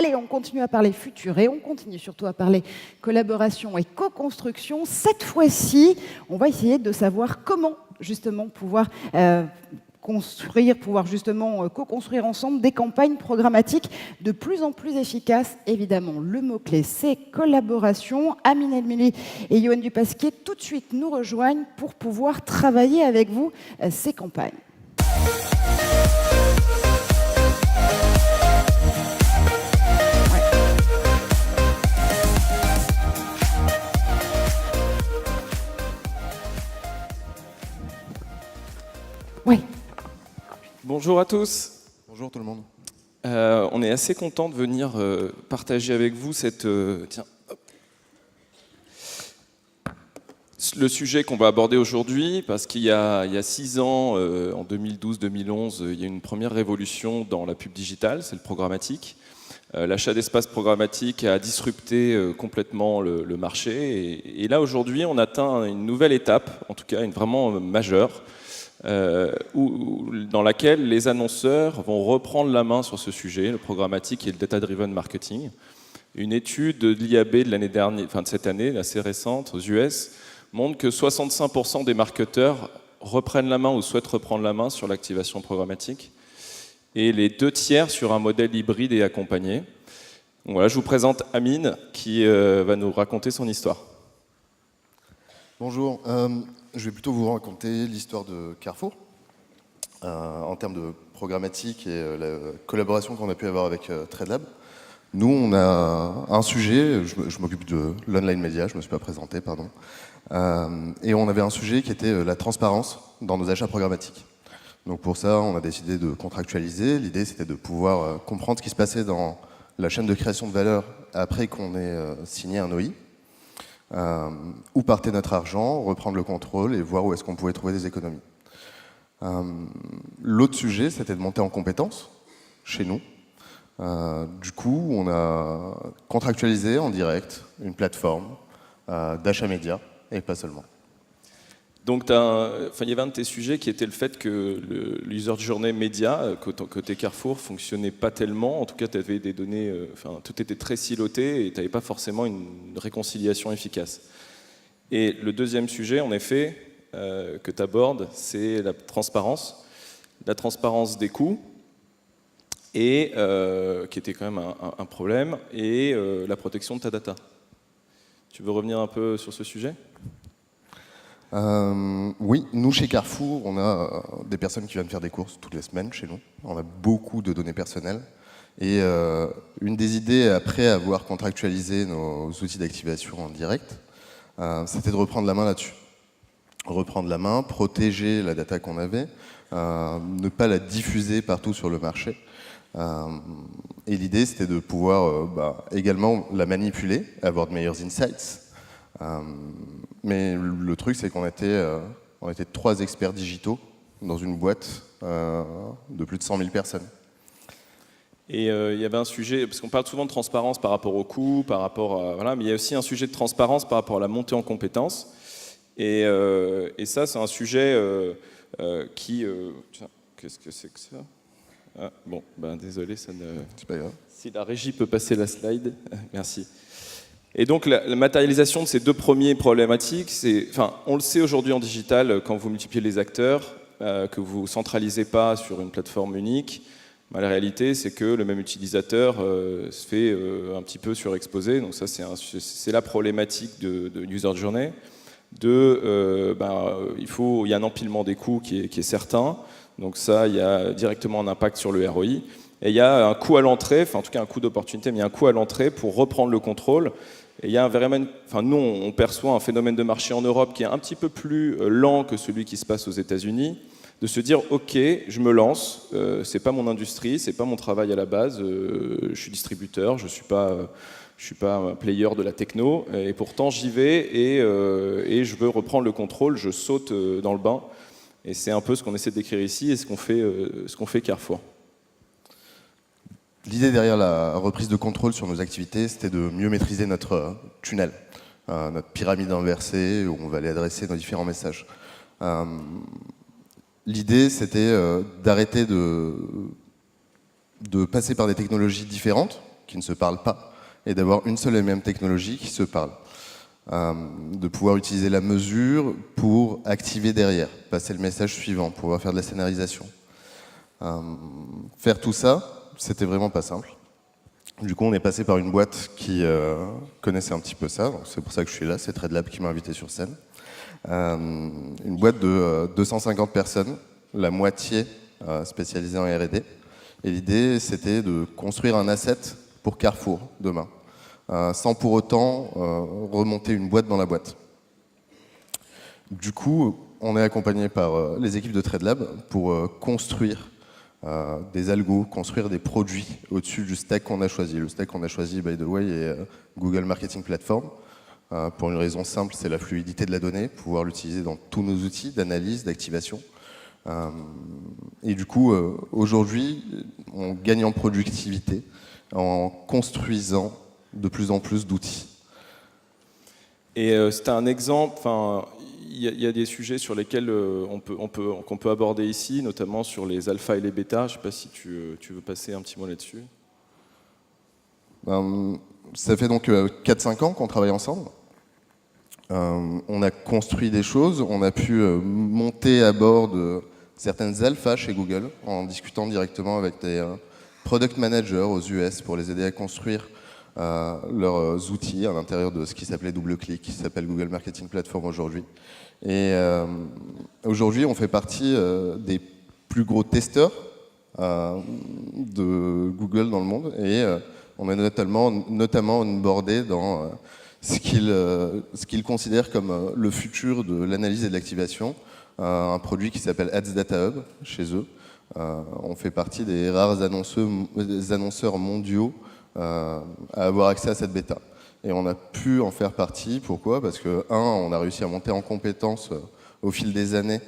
Allez, on continue à parler futur et on continue surtout à parler collaboration et co-construction. Cette fois-ci, on va essayer de savoir comment justement pouvoir pouvoir justement co-construire ensemble des campagnes programmatiques de plus en plus efficaces. Évidemment, le mot-clé, c'est collaboration. Amine Elmili et Yoann Dupasquier, tout de suite, nous rejoignent pour pouvoir travailler avec vous ces campagnes. Oui. Bonjour à tous. Bonjour tout le monde. On est assez content de venir partager avec vous le sujet qu'on va aborder aujourd'hui, parce qu'il y a 6 ans, en 2012-2011, il y a une première révolution dans la pub digitale, c'est le programmatique. L'achat d'espace programmatique a disrupté complètement le marché. Et là, aujourd'hui, on atteint une nouvelle étape, en tout cas une vraiment majeure, dans laquelle les annonceurs vont reprendre la main sur ce sujet, le programmatique et le data-driven marketing. Une étude de l'IAB de l'année dernière, enfin de cette année, assez récente, aux US, montre que 65% des marketeurs reprennent la main ou souhaitent reprendre la main sur l'activation programmatique, et les 2/3 sur un modèle hybride et accompagné. Donc voilà, je vous présente Amine qui va nous raconter son histoire. Bonjour, je vais plutôt vous raconter l'histoire de Carrefour en termes de programmatique et la collaboration qu'on a pu avoir avec TradeLab. Nous, on a un sujet, je m'occupe de l'online média, je ne me suis pas présenté, pardon, et on avait un sujet qui était la transparence dans nos achats programmatiques. Donc pour ça, on a décidé de contractualiser. L'idée, c'était de pouvoir comprendre ce qui se passait dans la chaîne de création de valeur après qu'on ait signé un OI. Où partait notre argent, reprendre le contrôle et voir où est-ce qu'on pouvait trouver des économies. L'autre sujet, c'était de monter en compétences chez nous. Du coup, on a contractualisé en direct une plateforme d'achat média, et pas seulement. Donc, il y avait un de tes sujets qui était le fait que l'user journey média, côté Carrefour, fonctionnait pas tellement. En tout cas, tu avais des données, tout était très siloté et tu n'avais pas forcément une réconciliation efficace. Et le deuxième sujet, en effet, que tu abordes, c'est la transparence des coûts, et qui était quand même un problème, et la protection de ta data. Tu veux revenir un peu sur ce sujet ? Oui, nous chez Carrefour, on a des personnes qui viennent faire des courses toutes les semaines chez nous. On a beaucoup de données personnelles. Et une des idées, après avoir contractualisé nos outils d'activation en direct, c'était de reprendre la main là-dessus. Reprendre la main, protéger la data qu'on avait, ne pas la diffuser partout sur le marché. Et l'idée, c'était de pouvoir également la manipuler, avoir de meilleurs insights. Mais le truc, c'est qu'on était 3 experts digitaux dans une boîte de plus de 100 000 personnes. Et il y avait un sujet, parce qu'on parle souvent de transparence par rapport aux coûts, mais il y a aussi un sujet de transparence par rapport à la montée en compétences. Et ça, c'est un sujet qui... qu'est-ce que c'est que ça ? Ah, bon, désolé, ça ne... C'est pas grave. Si la régie peut passer la slide, merci. Et donc la matérialisation de ces 2 premiers problématiques, on le sait aujourd'hui en digital, quand vous multipliez les acteurs, que vous ne centralisez pas sur une plateforme unique, la réalité c'est que le même utilisateur se fait un petit peu surexposer. Donc ça c'est la problématique de user journey. Il y a un empilement des coûts qui est certain. Donc ça, il y a directement un impact sur le ROI. Et il y a un coût à l'entrée, en tout cas un coût d'opportunité, mais il y a un coût à l'entrée pour reprendre le contrôle. Et il y a nous, on perçoit un phénomène de marché en Europe qui est un petit peu plus lent que celui qui se passe aux États-Unis, de se dire, ok, je me lance, c'est pas mon industrie, c'est pas mon travail à la base, je suis distributeur, je suis pas un player de la techno, et pourtant j'y vais et je veux reprendre le contrôle, je saute dans le bain. Et c'est un peu ce qu'on essaie de décrire ici et ce qu'on fait Carrefour. L'idée derrière la reprise de contrôle sur nos activités, c'était de mieux maîtriser notre tunnel, notre pyramide inversée, où on va aller adresser nos différents messages. L'idée, c'était d'arrêter de passer par des technologies différentes qui ne se parlent pas et d'avoir une seule et même technologie qui se parle. De pouvoir utiliser la mesure pour activer derrière, passer le message suivant, pouvoir faire de la scénarisation. Faire tout ça, c'était vraiment pas simple. Du coup, on est passé par une boîte qui connaissait un petit peu ça, c'est pour ça que je suis là, c'est TradeLab qui m'a invité sur scène. Une boîte de 250 personnes, la moitié spécialisée en R&D. Et l'idée, c'était de construire un asset pour Carrefour demain, sans pour autant remonter une boîte dans la boîte. Du coup, on est accompagné par les équipes de TradeLab pour construire des algos, construire des produits au-dessus du stack qu'on a choisi. Le stack qu'on a choisi, by the way, est Google Marketing Platform. Pour une raison simple, c'est la fluidité de la donnée, pouvoir l'utiliser dans tous nos outils d'analyse, d'activation. Et du coup, aujourd'hui, on gagne en productivité en construisant de plus en plus d'outils. Et c'était un exemple, il y a des sujets sur lesquels qu'on peut aborder ici, notamment sur les alphas et les bêtas. Je ne sais pas si tu veux passer un petit mot là-dessus. Ça fait donc 4-5 ans qu'on travaille ensemble. On a construit des choses, on a pu monter à bord de certaines alphas chez Google en discutant directement avec des product managers aux US pour les aider à construire leurs outils à l'intérieur de ce qui s'appelait DoubleClick, qui s'appelle Google Marketing Platform aujourd'hui. Et aujourd'hui, on fait partie des plus gros testeurs de Google dans le monde et on est notamment onboardé dans ce qu'ils considèrent comme le futur de l'analyse et de l'activation, un produit qui s'appelle Ads Data Hub chez eux. On fait partie des rares annonceurs mondiaux à avoir accès à cette bêta. Et on a pu en faire partie. Pourquoi? Parce que, on a réussi à monter en compétences au fil des années,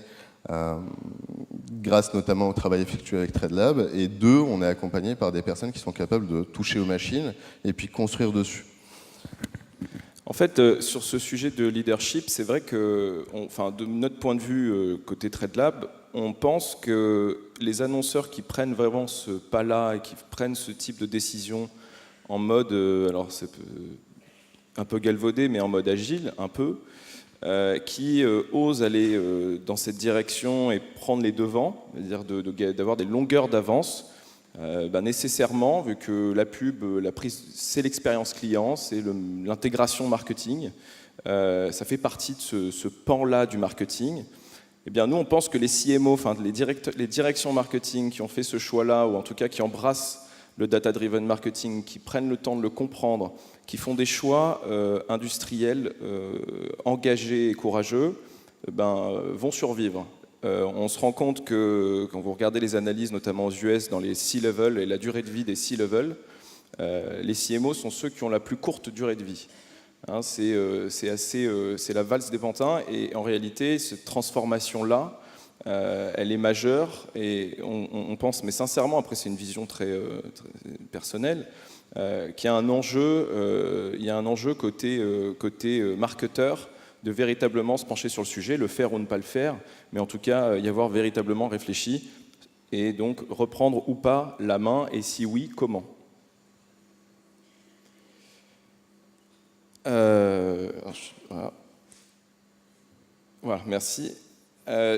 grâce notamment au travail effectué avec TradeLab. Et deux, on est accompagné par des personnes qui sont capables de toucher aux machines et puis construire dessus. En fait, sur ce sujet de leadership, c'est vrai que, de notre point de vue côté TradeLab, on pense que les annonceurs qui prennent vraiment ce pas-là et qui prennent ce type de décision en mode, alors c'est un peu galvaudé, mais en mode agile, un peu, qui osent aller dans cette direction et prendre les devants, c'est-à-dire d'avoir des longueurs d'avance, nécessairement, vu que la pub, c'est l'expérience client, c'est l'intégration marketing, ça fait partie de ce pan-là du marketing. Eh bien, nous, on pense que les CMO, les directions marketing qui ont fait ce choix-là, ou en tout cas qui embrassent le data-driven marketing, qui prennent le temps de le comprendre, qui font des choix industriels engagés et courageux, vont survivre. On se rend compte que quand vous regardez les analyses, notamment aux US, dans les C-level et la durée de vie des C-level, les CMO sont ceux qui ont la plus courte durée de vie. Hein, c'est la valse des pantins, et en réalité, cette transformation-là, elle est majeure, et on pense, mais sincèrement, après c'est une vision très personnelle, qu'il y a un enjeu côté marketeur, de véritablement se pencher sur le sujet, le faire ou ne pas le faire, mais en tout cas y avoir véritablement réfléchi, et donc reprendre ou pas la main, et si oui, comment. Voilà, merci.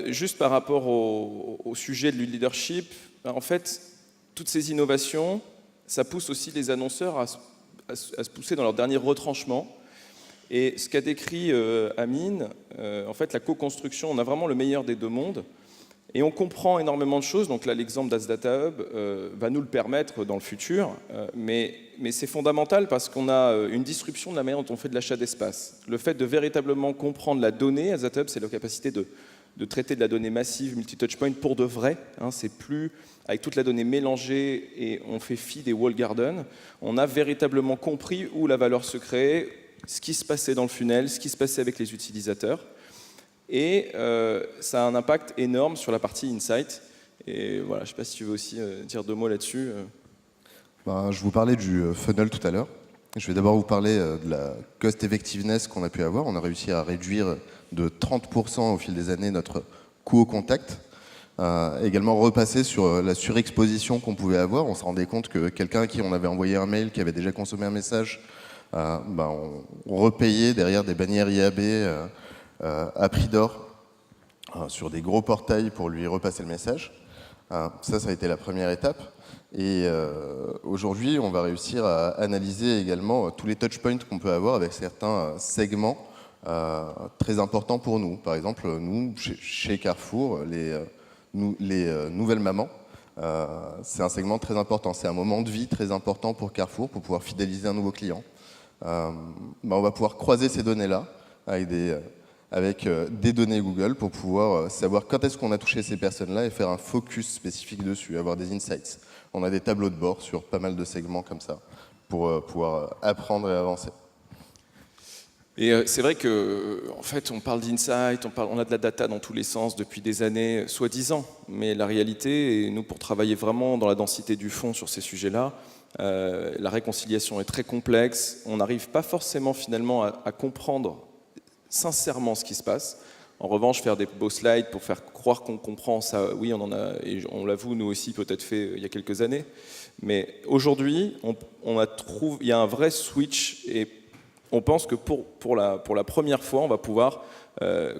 Juste par rapport au sujet du leadership, en fait, toutes ces innovations, ça pousse aussi les annonceurs à se pousser dans leur dernier retranchement. Et ce qu'a décrit Amine, en fait, la co-construction, on a vraiment le meilleur des deux mondes. Et on comprend énormément de choses. Donc là, l'exemple d'Ads Data Hub va nous le permettre dans le futur. Mais c'est fondamental parce qu'on a une disruption de la manière dont on fait de l'achat d'espace. Le fait de véritablement comprendre la donnée, Ads Data Hub, c'est la capacité de traiter de la donnée massive, multi-touchpoint pour de vrai. Hein, c'est plus avec toute la donnée mélangée et on fait fi des wall gardens. On a véritablement compris où la valeur se crée, ce qui se passait dans le funnel, ce qui se passait avec les utilisateurs. Et ça a un impact énorme sur la partie insight. Et voilà, je ne sais pas si tu veux aussi dire deux mots là-dessus. Je vous parlais du funnel tout à l'heure. Je vais d'abord vous parler de la cost effectiveness qu'on a pu avoir. On a réussi à réduire de 30% au fil des années notre coût au contact. Également repasser sur la surexposition qu'on pouvait avoir. On se rendait compte que quelqu'un à qui on avait envoyé un mail, qui avait déjà consommé un message, on repayait derrière des bannières IAB à prix d'or sur des gros portails pour lui repasser le message. Ça a été la première étape. Et aujourd'hui, on va réussir à analyser également tous les touchpoints qu'on peut avoir avec certains segments très importants pour nous. Par exemple, nous, chez Carrefour, les nouvelles mamans, c'est un segment très important. C'est un moment de vie très important pour Carrefour pour pouvoir fidéliser un nouveau client. On va pouvoir croiser ces données-là avec des données Google pour pouvoir savoir quand est-ce qu'on a touché ces personnes-là et faire un focus spécifique dessus, avoir des insights. On a des tableaux de bord sur pas mal de segments comme ça pour pouvoir apprendre et avancer. Et c'est vrai qu'en fait, on parle d'insight, on a de la data dans tous les sens depuis des années, soi-disant. Mais la réalité, et nous, pour travailler vraiment dans la densité du fond sur ces sujets-là, la réconciliation est très complexe. On n'arrive pas forcément finalement à comprendre sincèrement ce qui se passe. En revanche, faire des beaux slides pour faire croire qu'on comprend ça, oui, on en a, et on l'avoue, nous aussi, peut-être fait il y a quelques années. Mais aujourd'hui, il y a un vrai switch et on pense que pour la première fois, on va pouvoir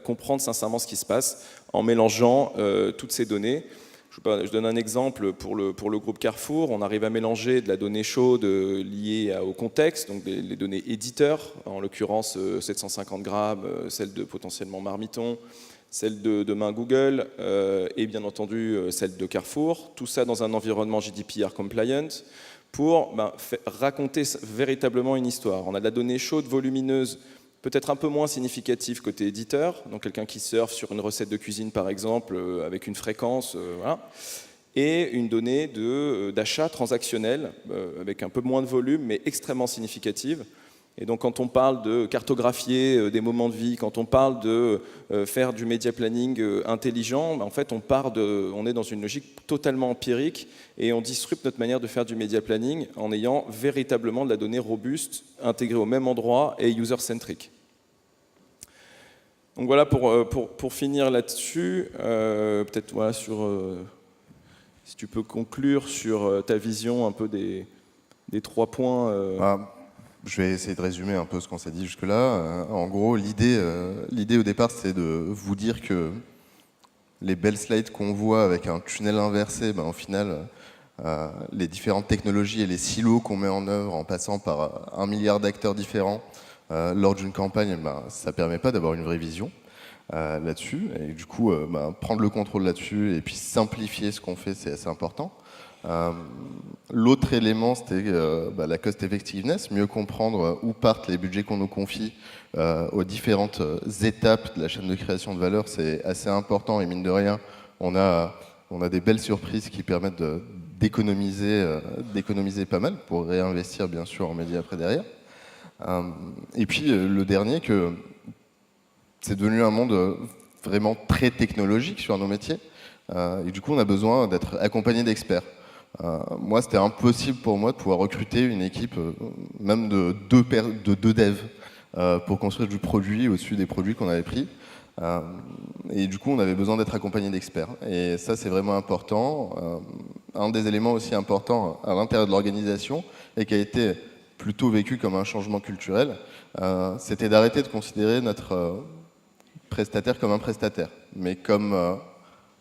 comprendre sincèrement ce qui se passe en mélangeant toutes ces données. Je donne un exemple pour le groupe Carrefour. On arrive à mélanger de la donnée chaude liée au contexte, donc les données éditeurs, en l'occurrence 750 grammes, celle de potentiellement Marmiton, celle de main Google et bien entendu celle de Carrefour. Tout ça dans un environnement GDPR compliant pour raconter véritablement une histoire. On a de la donnée chaude, volumineuse, peut-être un peu moins significative côté éditeur, donc quelqu'un qui surfe sur une recette de cuisine par exemple, avec une fréquence, voilà. Et une donnée d'achat transactionnel, avec un peu moins de volume, mais extrêmement significative. Et donc quand on parle de cartographier des moments de vie, quand on parle de faire du media planning intelligent, en fait on est dans une logique totalement empirique et on disrupte notre manière de faire du media planning en ayant véritablement de la donnée robuste, intégrée au même endroit et user-centric. Donc voilà pour finir là-dessus, peut-être voilà, si tu peux conclure sur ta vision un peu des 3 points. Je vais essayer de résumer un peu ce qu'on s'est dit jusque-là. En gros, l'idée au départ, c'est de vous dire que les belles slides qu'on voit avec un tunnel inversé, au final, les différentes technologies et les silos qu'on met en œuvre en passant par 1 milliard d'acteurs différents lors d'une campagne, ça ne permet pas d'avoir une vraie vision là-dessus. Et du coup, prendre le contrôle là-dessus et puis simplifier ce qu'on fait, c'est assez important. L'autre élément, c'était la cost effectiveness, mieux comprendre où partent les budgets qu'on nous confie aux différentes étapes de la chaîne de création de valeur, c'est assez important et mine de rien, on a des belles surprises qui permettent d'économiser pas mal pour réinvestir bien sûr en médias après derrière. Et puis le dernier, que c'est devenu un monde vraiment très technologique sur nos métiers et du coup on a besoin d'être accompagné d'experts. Moi, c'était impossible pour moi de pouvoir recruter une équipe, même de deux devs, pour construire du produit au-dessus des produits qu'on avait pris. Et du coup, on avait besoin d'être accompagné d'experts. Et ça, c'est vraiment important. Un des éléments aussi importants à l'intérieur de l'organisation, et qui a été plutôt vécu comme un changement culturel, c'était d'arrêter de considérer notre prestataire comme un prestataire, mais comme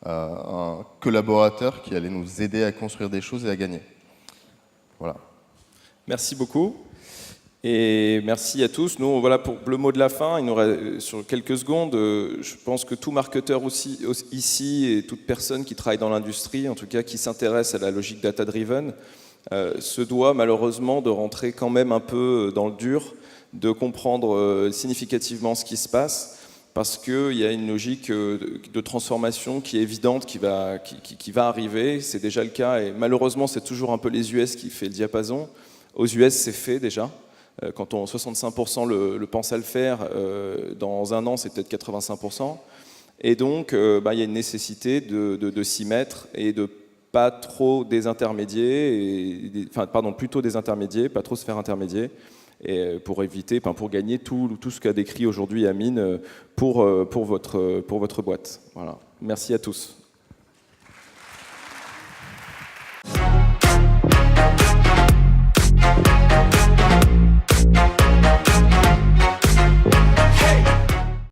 un collaborateur qui allait nous aider à construire des choses et à gagner. Voilà. Merci beaucoup. Et merci à tous. Nous, voilà pour le mot de la fin. Il nous reste sur quelques secondes. Je pense que tout marketeur aussi, ici et toute personne qui travaille dans l'industrie, en tout cas qui s'intéresse à la logique data-driven, se doit malheureusement de rentrer quand même un peu dans le dur, de comprendre significativement ce qui se passe. Parce qu'il y a une logique de transformation qui est évidente, qui va arriver. C'est déjà le cas. Et malheureusement, c'est toujours un peu les US qui fait le diapason. Aux US, c'est fait déjà. Quand 65% le pense à le faire, dans un an, c'est peut-être 85%. Et donc, il y a une nécessité de s'y mettre et de pas trop désintermédier, plutôt désintermédier, pas trop se faire intermédier. Et pour éviter, pour gagner tout ce qu'a décrit aujourd'hui Amine pour votre boîte. Voilà. Merci à tous.